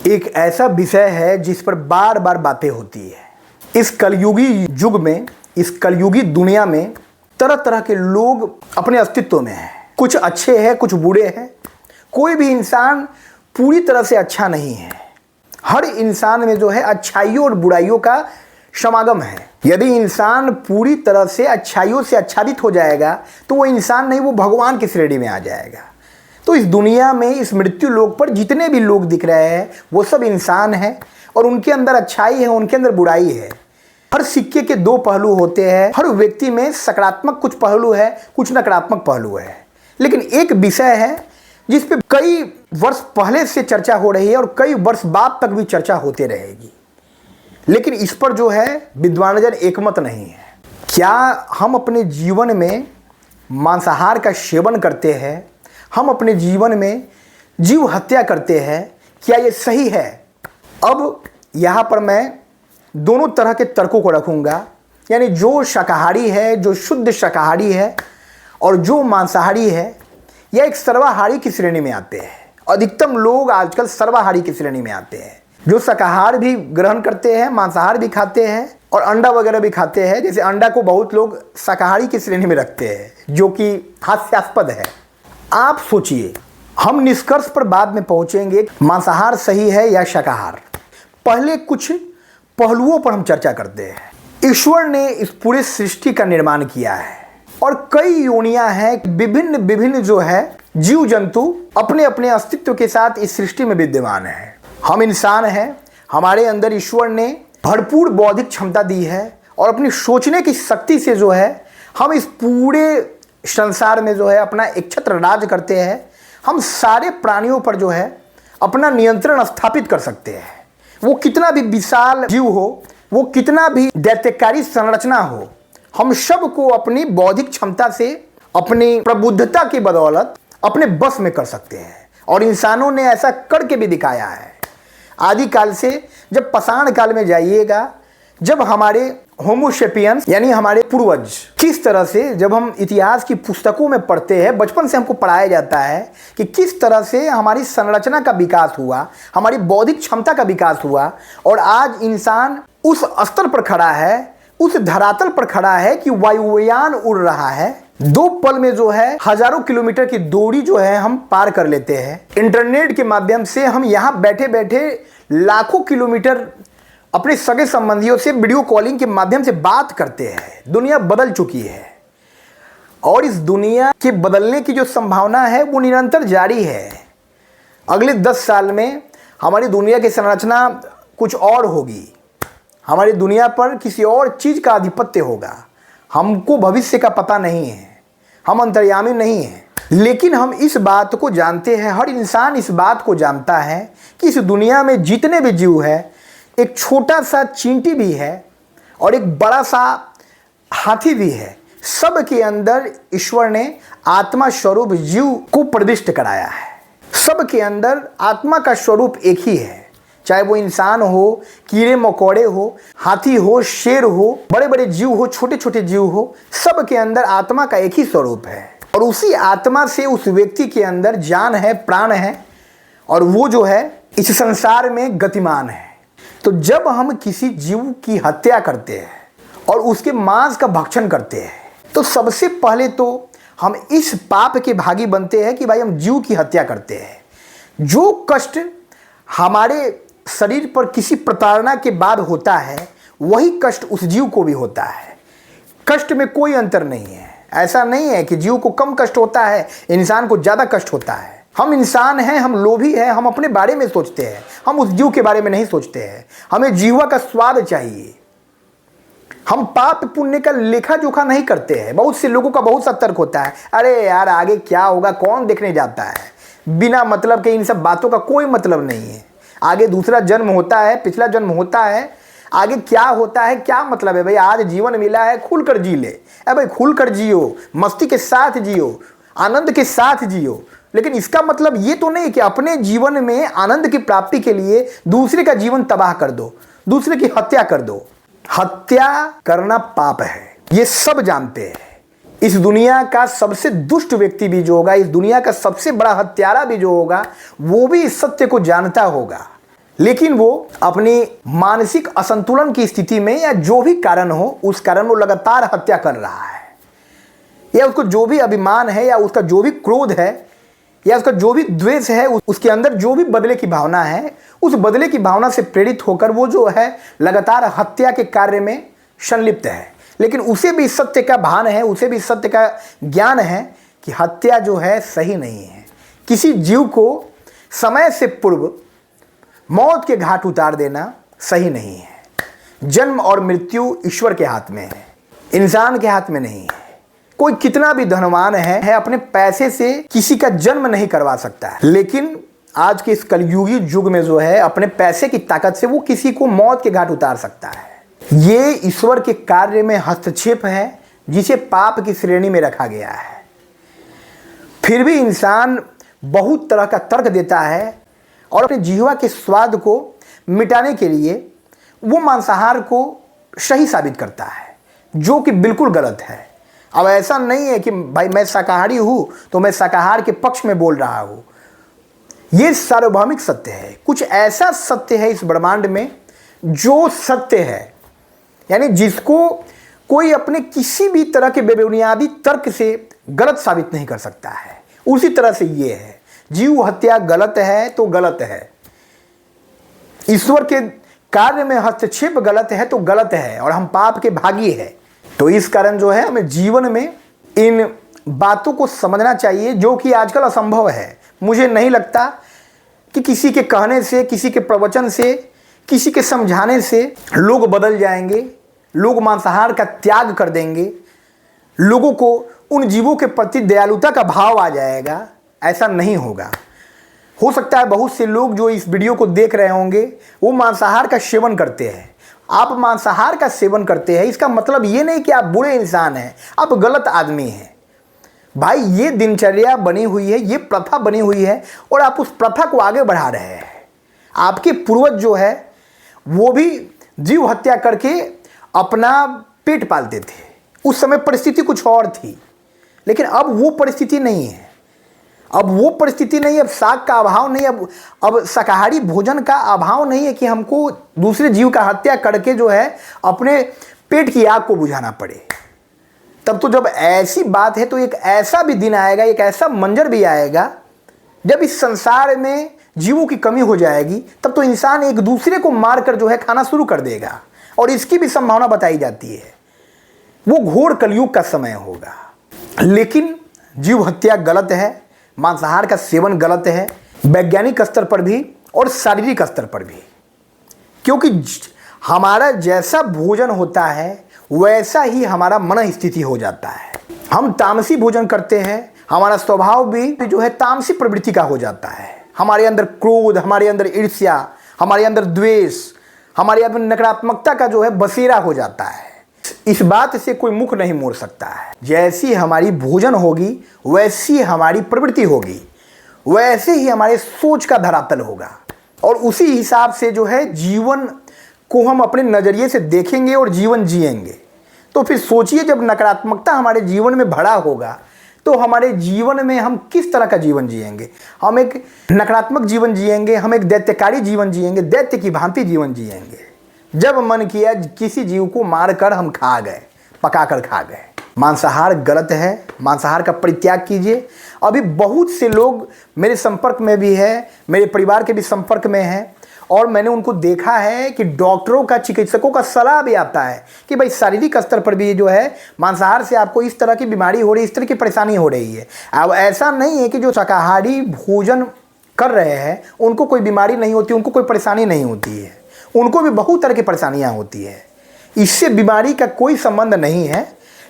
एक ऐसा विषय है जिस पर बार बार बातें होती है। इस कलयुगी युग में, इस कलयुगी दुनिया में तरह तरह के लोग अपने अस्तित्व में हैं। कुछ अच्छे हैं, कुछ बुरे हैं। कोई भी इंसान पूरी तरह से अच्छा नहीं है। हर इंसान में जो है अच्छाइयों और बुराइयों का समागम है। यदि इंसान पूरी तरह से अच्छाइयों से आच्छादित हो जाएगा तो वो इंसान नहीं, वो भगवान की श्रेणी में आ जाएगा। तो इस दुनिया में, इस मृत्यु लोक पर जितने भी लोग दिख रहे हैं वो सब इंसान हैं और उनके अंदर अच्छाई है, उनके अंदर बुराई है। हर सिक्के के दो पहलू होते हैं। हर व्यक्ति में सकारात्मक कुछ पहलू है, कुछ नकारात्मक पहलू है। लेकिन एक विषय है जिस पे कई वर्ष पहले से चर्चा हो रही है और कई वर्ष बाद तक भी चर्चा होती रहेगी, लेकिन इस पर जो है विद्वानजन एकमत नहीं है। क्या हम अपने जीवन में मांसाहार का सेवन करते हैं, हम अपने जीवन में जीव हत्या करते हैं, क्या ये सही है? अब यहाँ पर मैं दोनों तरह के तर्कों को रखूँगा, यानी जो शाकाहारी है, जो शुद्ध शाकाहारी है, और जो मांसाहारी है, या एक सर्वाहारी की श्रेणी में आते हैं। अधिकतम लोग आजकल सर्वाहारी की श्रेणी में आते हैं, जो शाकाहार भी ग्रहण करते हैं, मांसाहार भी खाते हैं और अंडा वगैरह भी खाते हैं। जैसे अंडा को बहुत लोग शाकाहारी की श्रेणी में रखते हैं, जो कि हास्यास्पद है। आप सोचिए, हम निष्कर्ष पर बाद में पहुंचेंगे, मांसाहार सही है या शाकाहार। पहले कुछ पहलुओं पर हम चर्चा करते हैं। ईश्वर ने इस पूरे सृष्टि का निर्माण किया है और कई योनियां हैं, विभिन्न विभिन्न जो है जीव जंतु अपने अपने अस्तित्व के साथ इस सृष्टि में विद्यमान है। हम इंसान हैं, हमारे अंदर ईश्वर ने भरपूर बौद्धिक क्षमता दी है और अपनी सोचने की शक्ति से जो है हम इस पूरे संसार में जो है अपना एक छत्र राज करते हैं। हम सारे प्राणियों पर जो है अपना नियंत्रण स्थापित कर सकते हैं। वो कितना भी विशाल जीव हो, वो कितना भी दैत्यकारी संरचना हो, हम सबको अपनी बौद्धिक क्षमता से, अपनी प्रबुद्धता की बदौलत अपने बस में कर सकते हैं। और इंसानों ने ऐसा करके भी दिखाया है। आदिकाल से जब पाषाण काल में जाइएगा, जब हमारे होमोसेपियंस यानी हमारे पूर्वज, किस तरह से, जब हम इतिहास की पुस्तकों में पढ़ते हैं, बचपन से हमको पढ़ाया जाता है कि किस तरह से हमारी संरचना का विकास हुआ, हमारी बौद्धिक क्षमता का विकास हुआ, और आज इंसान उस स्तर पर खड़ा है, उस धरातल पर खड़ा है कि वायुयान उड़ रहा है। 2 पल में जो है हजारों किलोमीटर की दूरी जो है हम पार कर लेते हैं। इंटरनेट के माध्यम से हम यहाँ बैठे बैठे लाखों किलोमीटर अपने सगे संबंधियों से वीडियो कॉलिंग के माध्यम से बात करते हैं। दुनिया बदल चुकी है और इस दुनिया के बदलने की जो संभावना है वो निरंतर जारी है। अगले 10 साल में हमारी दुनिया की संरचना कुछ और होगी। हमारी दुनिया पर किसी और चीज़ का आधिपत्य होगा। हमको भविष्य का पता नहीं है, हम अंतर्यामी नहीं हैं, लेकिन हम इस बात को जानते हैं, हर इंसान इस बात को जानता है कि इस दुनिया में जितने भी जीव है, एक छोटा सा चींटी भी है और एक बड़ा सा हाथी भी है। सब के अंदर ईश्वर ने आत्मा स्वरूप जीव को प्रदिष्ट कराया है। सब के अंदर आत्मा का स्वरूप एक ही है, चाहे वो इंसान हो, कीड़े मकोड़े हो, हाथी हो, शेर हो, बड़े बड़े जीव हो, छोटे छोटे जीव हो, सब के अंदर आत्मा का एक ही स्वरूप है। और उसी आत्मा से उस व्यक्ति के अंदर जान है, प्राण है, और वो जो है इस संसार में गतिमान है। तो जब हम किसी जीव की हत्या करते हैं और उसके मांस का भक्षण करते हैं, तो सबसे पहले तो हम इस पाप के भागी बनते हैं कि भाई हम जीव की हत्या करते हैं। जो कष्ट हमारे शरीर पर किसी प्रताड़ना के बाद होता है, वही कष्ट उस जीव को भी होता है। कष्ट में कोई अंतर नहीं है। ऐसा नहीं है कि जीव को कम कष्ट होता है, इंसान को ज़्यादा कष्ट होता है। हम इंसान हैं, हम लोभी हैं, हम अपने बारे में सोचते हैं, हम उस जीव के बारे में नहीं सोचते हैं। हमें जीवा का स्वाद चाहिए। हम पाप पुण्य का लेखा जोखा नहीं करते हैं। बहुत से लोगों का बहुत सा तर्क होता है, अरे यार आगे क्या होगा, कौन देखने जाता है। बिना मतलब के इन सब बातों का कोई मतलब नहीं है। आगे दूसरा जन्म होता है, पिछला जन्म होता है, आगे क्या होता है, क्या मतलब है भाई। आज जीवन मिला है, खुलकर जी ले। अरे भाई खुलकर जियो, मस्ती के साथ जियो, आनंद के साथ जियो। लेकिन इसका मतलब ये तो नहीं कि अपने जीवन में आनंद की प्राप्ति के लिए दूसरे का जीवन तबाह कर दो, दूसरे की हत्या कर दो। हत्या करना पाप है, ये सब जानते हैं। इस दुनिया का सबसे दुष्ट व्यक्ति भी जो होगा, इस दुनिया का सबसे बड़ा हत्यारा भी जो होगा, वो भी इस सत्य को जानता होगा। लेकिन वो अपनी मानसिक असंतुलन की स्थिति में या जो भी कारण हो, उस कारण वो लगातार हत्या कर रहा है, या उसको जो भी अभिमान है, या उसका जो भी क्रोध है, या उसका जो भी द्वेष है, उसके अंदर जो भी बदले की भावना है, उस बदले की भावना से प्रेरित होकर वो जो है लगातार हत्या के कार्य में संलिप्त है। लेकिन उसे भी सत्य का भान है, उसे भी सत्य का ज्ञान है कि हत्या जो है सही नहीं है। किसी जीव को समय से पूर्व मौत के घाट उतार देना सही नहीं है। जन्म और मृत्यु ईश्वर के हाथ में है, इंसान के हाथ में नहीं है। कोई कितना भी धनवान है अपने पैसे से किसी का जन्म नहीं करवा सकता है, लेकिन आज के इस कलयुगी युग में जो है अपने पैसे की ताकत से वो किसी को मौत के घाट उतार सकता है। ये ईश्वर के कार्य में हस्तक्षेप है, जिसे पाप की श्रेणी में रखा गया है। फिर भी इंसान बहुत तरह का तर्क देता है और अपने जीवा के स्वाद को मिटाने के लिए वो मांसाहार को सही साबित करता है, जो कि बिल्कुल गलत है। अब ऐसा नहीं है कि भाई मैं शाकाहारी हूँ तो मैं शाकाहार के पक्ष में बोल रहा हूँ। ये सार्वभौमिक सत्य है। कुछ ऐसा सत्य है इस ब्रह्मांड में जो सत्य है, यानी जिसको कोई अपने किसी भी तरह के बेबुनियादी तर्क से गलत साबित नहीं कर सकता है। उसी तरह से ये है, जीव हत्या गलत है तो गलत है, ईश्वर के कार्य में हस्तक्षेप गलत है तो गलत है, और हम पाप के भागी हैं। तो इस कारण जो है हमें जीवन में इन बातों को समझना चाहिए, जो कि आजकल असंभव है। मुझे नहीं लगता कि किसी के कहने से, किसी के प्रवचन से, किसी के समझाने से लोग बदल जाएंगे, लोग मांसाहार का त्याग कर देंगे, लोगों को उन जीवों के प्रति दयालुता का भाव आ जाएगा। ऐसा नहीं होगा। हो सकता है बहुत से लोग जो इस वीडियो को देख रहे होंगे वो मांसाहार का सेवन करते हैं। आप मांसाहार का सेवन करते हैं, इसका मतलब ये नहीं कि आप बुरे इंसान हैं, आप गलत आदमी हैं। भाई ये दिनचर्या बनी हुई है, ये प्रथा बनी हुई है, और आप उस प्रथा को आगे बढ़ा रहे हैं। आपके पूर्वज जो है वो भी जीव हत्या करके अपना पेट पालते थे। उस समय परिस्थिति कुछ और थी, लेकिन अब वो परिस्थिति नहीं है। अब वो परिस्थिति नहीं है, अब साग का अभाव नहीं, अब शाकाहारी भोजन का अभाव नहीं है कि हमको दूसरे जीव का हत्या करके जो है अपने पेट की आग को बुझाना पड़े। तब तो जब ऐसी बात है तो एक ऐसा भी दिन आएगा, एक ऐसा मंजर भी आएगा जब इस संसार में जीवों की कमी हो जाएगी। तब तो इंसान एक दूसरे को मारकर जो है खाना शुरू कर देगा, और इसकी भी संभावना बताई जाती है। वो घोर कलयुग का समय होगा। लेकिन जीव हत्या गलत है, मांसाहार का सेवन गलत है, वैज्ञानिक स्तर पर भी और शारीरिक स्तर पर भी। क्योंकि हमारा जैसा भोजन होता है वैसा ही हमारा मन स्थिति हो जाता है। हम तामसी भोजन करते हैं, हमारा स्वभाव भी जो है तामसी प्रवृत्ति का हो जाता है। हमारे अंदर क्रोध, हमारे अंदर ईर्ष्या, हमारे अंदर द्वेष, हमारे अंदर नकारात्मकता का जो है बसेरा हो जाता है। इस बात से कोई मुख नहीं मोड़ सकता है। जैसी हमारी भोजन होगी वैसी हमारी प्रवृत्ति होगी, वैसे ही हमारे सोच का धरातल होगा, और उसी हिसाब से जो है जीवन को हम अपने नज़रिए से देखेंगे और जीवन जिएंगे। तो फिर सोचिए, जब नकारात्मकता हमारे जीवन में भरा होगा तो हमारे जीवन में हम किस तरह का जीवन जिएंगे। हम एक नकारात्मक जीवन जिएंगे, हम एक दैत्यकारी जीवन जिएंगे, दैत्य की भांति जीवन जिएंगे। जब मन किया किसी जीव को मारकर हम खा गए, पकाकर खा गए। मांसाहार गलत है, मांसाहार का परित्याग कीजिए। अभी बहुत से लोग मेरे संपर्क में भी है, मेरे परिवार के भी संपर्क में हैं, और मैंने उनको देखा है कि डॉक्टरों का, चिकित्सकों का सलाह भी आता है कि भाई शारीरिक स्तर पर भी जो है मांसाहार से आपको इस तरह की बीमारी हो रही है, इस तरह की परेशानी हो रही है। अब ऐसा नहीं है कि जो शाकाहारी भोजन कर रहे हैं उनको कोई बीमारी नहीं होती, उनको कोई परेशानी नहीं होती है। उनको भी बहुत तरह की परेशानियां होती है। इससे बीमारी का कोई संबंध नहीं है।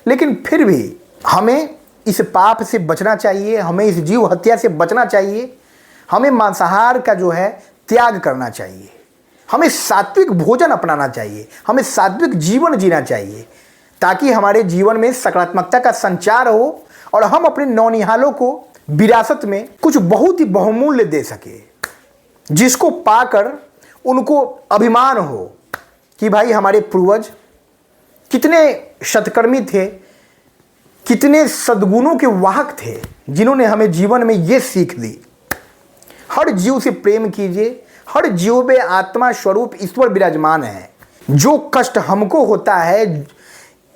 लेकिन फिर भी हमें इस पाप से बचना चाहिए, हमें इस जीव हत्या से बचना चाहिए, हमें मांसाहार का जो है त्याग करना चाहिए, हमें सात्विक भोजन अपनाना चाहिए, हमें सात्विक जीवन जीना चाहिए, ताकि हमारे जीवन में सकारात्मकता का संचार हो और हम अपने नौनिहालों को विरासत में कुछ बहुत ही बहुमूल्य दे सके, जिसको पाकर उनको अभिमान हो कि भाई हमारे पूर्वज कितने सत्कर्मी थे, कितने सद्गुणों के वाहक थे, जिन्होंने हमें जीवन में ये सीख दी। हर जीव से प्रेम कीजिए, हर जीव में आत्मा स्वरूप ईश्वर विराजमान है। जो कष्ट हमको होता है,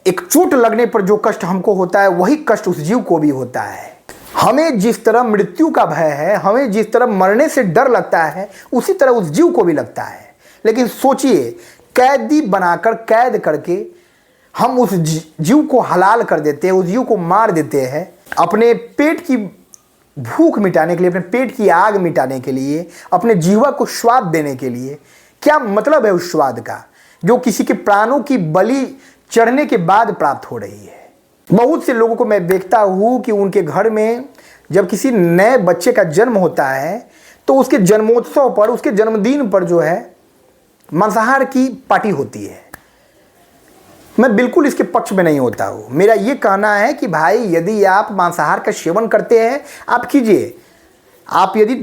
एक चोट लगने पर जो कष्ट हमको होता है, वही कष्ट उस जीव को भी होता है। हमें जिस तरह मृत्यु का भय है, हमें जिस तरह मरने से डर लगता है, उसी तरह उस जीव को भी लगता है। लेकिन सोचिए, कैदी बनाकर, कैद करके हम उस जीव को हलाल कर देते हैं, उस जीव को मार देते हैं, अपने पेट की भूख मिटाने के लिए, अपने पेट की आग मिटाने के लिए, अपने जीवा को स्वाद देने के लिए। क्या मतलब है उस स्वाद का जो किसी के प्राणों की बलि चढ़ने के बाद प्राप्त हो रही है। बहुत से लोगों को मैं देखता हूँ कि उनके घर में जब किसी नए बच्चे का जन्म होता है तो उसके जन्मोत्सव पर, उसके जन्मदिन पर जो है मांसाहार की पार्टी होती है। मैं बिल्कुल इसके पक्ष में नहीं होता हूँ। मेरा ये कहना है कि भाई, यदि आप मांसाहार का सेवन करते हैं, आप कीजिए। आप यदि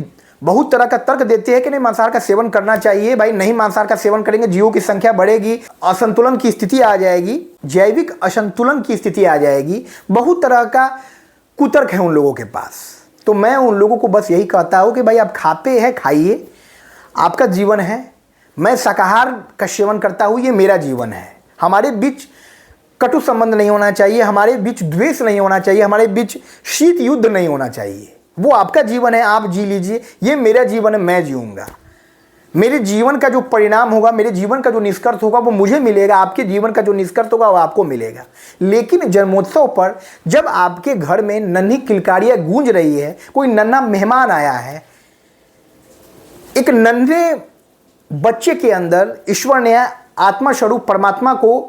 बहुत तरह का तर्क देते हैं कि नहीं मांसाहार का सेवन करना चाहिए, भाई नहीं, मांसाहार का सेवन करेंगे जीवों की संख्या बढ़ेगी, असंतुलन की स्थिति आ जाएगी, जैविक असंतुलन की स्थिति आ जाएगी। बहुत तरह का कुतर्क है उन लोगों के पास। तो मैं उन लोगों को बस यही कहता हूँ कि भाई आप खाते हैं, खाइए, आपका जीवन है। मैं शाकाहार का सेवन करता हूँ, ये मेरा जीवन है। हमारे बीच कटु संबंध नहीं होना चाहिए, हमारे बीच द्वेष नहीं होना चाहिए, हमारे बीच शीत युद्ध नहीं होना चाहिए। वो आपका जीवन है, आप जी लीजिए, ये मेरा जीवन है, मैं जीऊँगा। मेरे जीवन का जो परिणाम होगा, मेरे जीवन का जो निष्कर्ष होगा वो मुझे मिलेगा, आपके जीवन का जो निष्कर्ष होगा वो आपको मिलेगा। लेकिन जन्मोत्सव पर जब आपके घर में नन्ही किलकारियाँ गूंज रही है, कोई नन्हा मेहमान आया है, एक नन्हे बच्चे के अंदर ईश्वर ने आत्मा स्वरूप परमात्मा को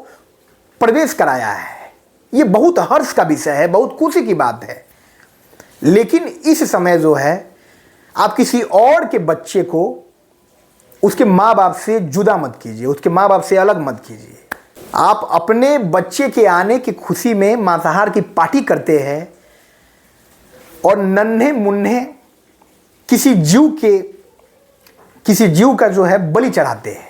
प्रवेश कराया है, ये बहुत हर्ष का विषय है, बहुत खुशी की बात है। लेकिन इस समय जो है, आप किसी और के बच्चे को उसके माँ बाप से जुदा मत कीजिए, उसके माँ बाप से अलग मत कीजिए। आप अपने बच्चे के आने की खुशी में मांसाहार की पार्टी करते हैं और नन्हे मुन्ने किसी जीव का जो है बलि चढ़ाते हैं।